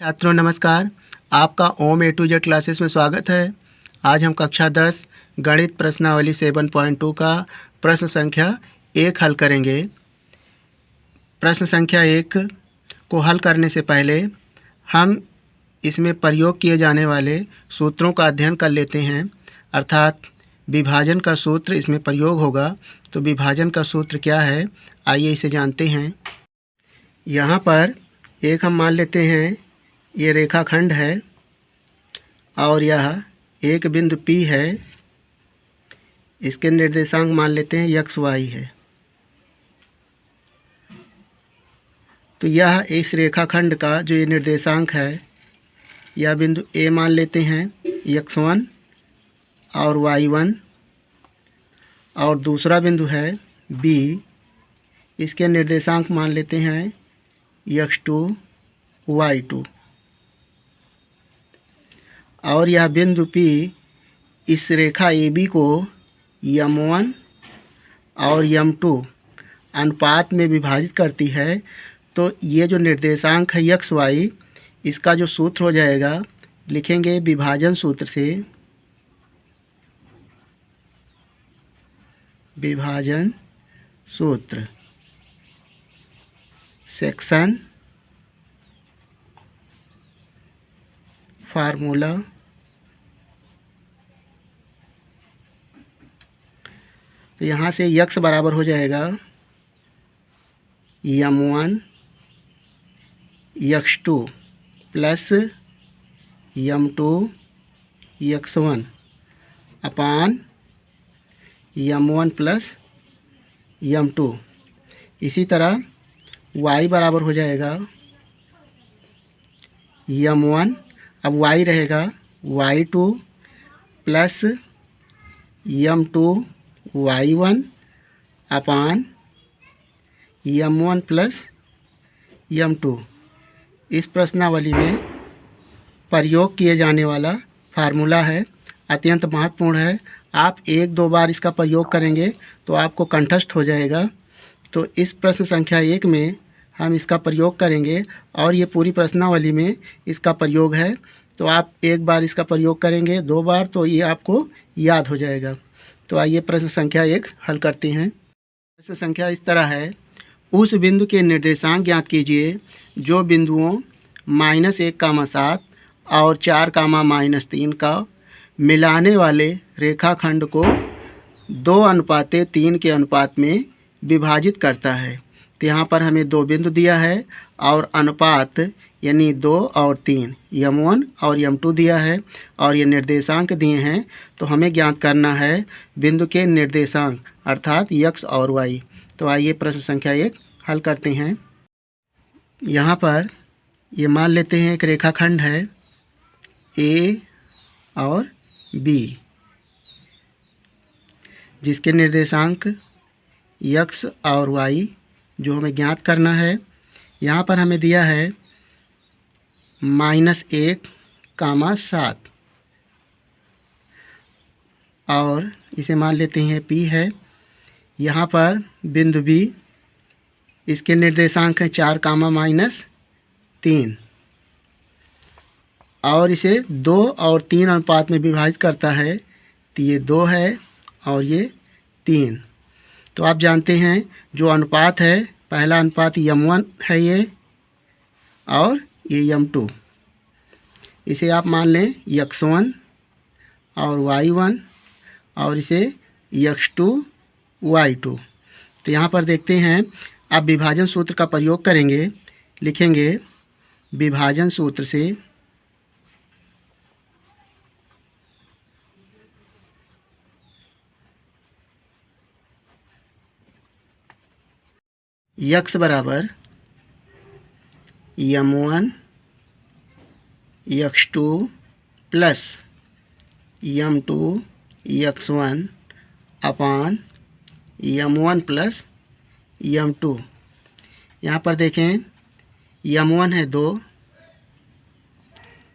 छात्रों नमस्कार। आपका ओम ए टू जेड क्लासेस में स्वागत है। आज हम कक्षा 10 गणित प्रश्नावली 7.2 का प्रश्न संख्या 1 हल करेंगे। प्रश्न संख्या 1 को हल करने से पहले हम इसमें प्रयोग किए जाने वाले सूत्रों का अध्ययन कर लेते हैं। अर्थात विभाजन का सूत्र इसमें प्रयोग होगा। तो विभाजन का सूत्र क्या है, आइए इसे जानते हैं। यहाँ पर एक हम मान लेते हैं ये रेखाखंड है और यह एक बिंदु P है। इसके निर्देशांक मान लेते हैं x y है। तो यह इस रेखाखंड का जो ये निर्देशांक है, यह बिंदु A मान लेते हैं x1 और y1, और दूसरा बिंदु है B, इसके निर्देशांक मान लेते हैं x2 y2। और यह बिंदु P इस रेखा AB को m1 और m2 अनुपात में विभाजित करती है। तो ये जो निर्देशांक है x y, इसका जो सूत्र हो जाएगा, लिखेंगे विभाजन सूत्र से। विभाजन सूत्र सेक्शन फार्मूला तो यहाँ से x बराबर हो जाएगा m1 x2 plus m2 x1 अपान m1 प्लस m2। इसी तरह y बराबर हो जाएगा m1, अब y रहेगा y2 प्लस m2 y1 अपान m1 प्लस m2। इस प्रश्नावली में प्रयोग किए जाने वाला फार्मूला है, अत्यंत महत्वपूर्ण है। आप एक दो बार इसका प्रयोग करेंगे तो आपको कंठस्थ हो जाएगा। तो इस प्रश्न संख्या 1 में हम इसका प्रयोग करेंगे और ये पूरी प्रश्नावली में इसका प्रयोग है। तो आप एक बार इसका प्रयोग करेंगे, 2 बार, तो ये आपको याद हो जाएगा। तो आइए प्रश्न संख्या 1 हल करते हैं। प्रश्न संख्या इस तरह है, उस बिंदु के निर्देशांक ज्ञात कीजिए जो बिंदुओं -1,7 और 4,-3 का मिलाने वाले रेखाखंड को 2:3 के अनुपात में विभाजित करता है। तो यहाँ पर हमें 2 बिंदु दिया है और अनुपात यानी 2 और 3, m1 और m2 दिया है और ये निर्देशांक दिए हैं। तो हमें ज्ञात करना है बिंदु के निर्देशांक अर्थात x और y। तो आइए प्रश्न संख्या 1 हल करते हैं। यहाँ पर ये मान लेते हैं एक रेखाखंड है A और B, जिसके निर्देशांक x और y जो हमें ज्ञात करना है। यहाँ पर हमें दिया है -1,7 और इसे मान लेते हैं P है। यहाँ पर बिंदु B, इसके निर्देशांक हैं 4,-3 और इसे 2 और 3 अनुपात में विभाजित करता है। तो ये 2 है और ये 3। तो आप जानते हैं जो अनुपात है, पहला अनुपात m1 है ये और ये m2। इसे आप मान लें x1 और y1 और इसे x2 y2। तो यहाँ पर देखते हैं, अब विभाजन सूत्र का प्रयोग करेंगे। लिखेंगे विभाजन सूत्र से x बराबर m1 x2 plus m2 x1 अपान m1 प्लस m2। यहाँ पर देखें m1 है 2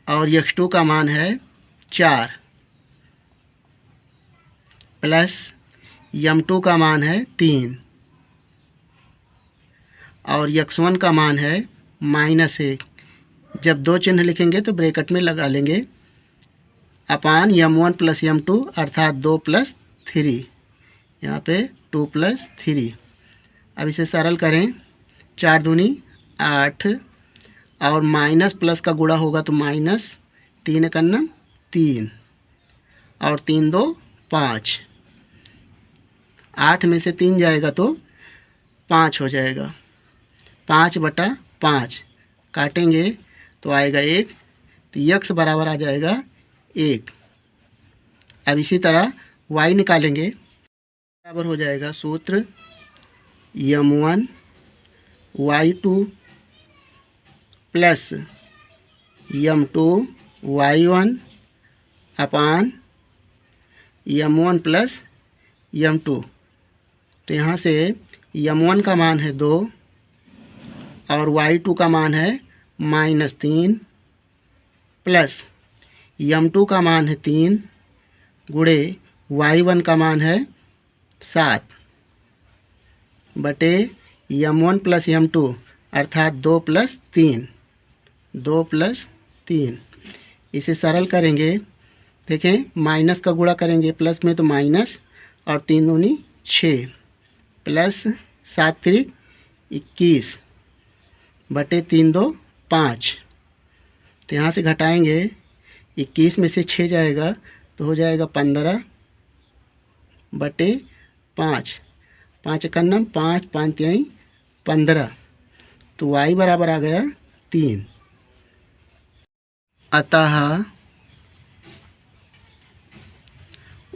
और x2 का मान है 4 प्लस m2 का मान है 3 और x1 का मान है -1। जब दो चिन्ह लिखेंगे तो ब्रैकेट में लगा लेंगे अपान m1 प्लस m2 अर्थात 2 प्लस 3, यहाँ पे 2 प्लस 3। अब इसे सरल करें, 4 दूनी 8 और माइनस प्लस का गुणा होगा तो माइनस, 3 एकन्नम 3 और 3 दो 5, 8 में से 3 जाएगा तो 5 हो जाएगा, 5/5 काटेंगे तो आएगा 1, तो यक्स बराबर आ जाएगा 1। अब इसी तरह y निकालेंगे, बराबर हो जाएगा सूत्र m1 y2 plus m2 y1 अपान m1 प्लस m2। तो यहाँ से m1 का मान है 2 और y2 का मान है -3 प्लस m2 का मान है 3 गुणे y1 का मान है 7 बटे m1 प्लस m2 अर्थात 2 प्लस 3, 2 प्लस 3। इसे सरल करेंगे, देखें माइनस का गुणा करेंगे प्लस में तो माइनस और 3 दूनी 6 प्लस 7 3 21 बटे 3 2 5। तो यहाँ से घटाएंगे, 21 में से 6 जाएगा तो हो जाएगा 15 बटे 5, 5 एकन्नम 5, 5 तिहाई 15। तो y बराबर आ गया 3। अतः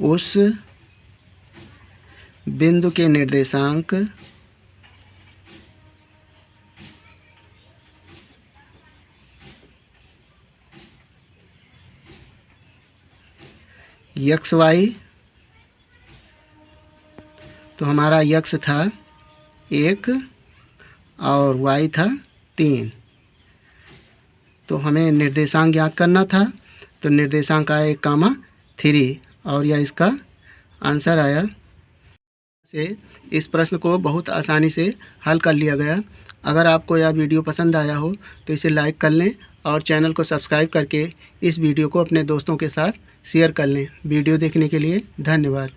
उस बिंदु के निर्देशांक यक्स वाई, तो हमारा यक्स था 1 और y था 3, तो हमें निर्देशांक ज्ञात करना था। तो निर्देशांक आया 1, 3 और यह इसका आंसर आया। से इस प्रश्न को बहुत आसानी से हल कर लिया गया। अगर आपको यह वीडियो पसंद आया हो तो इसे लाइक कर लें और चैनल को सब्सक्राइब करके इस वीडियो को अपने दोस्तों के साथ शेयर कर लें। वीडियो देखने के लिए धन्यवाद।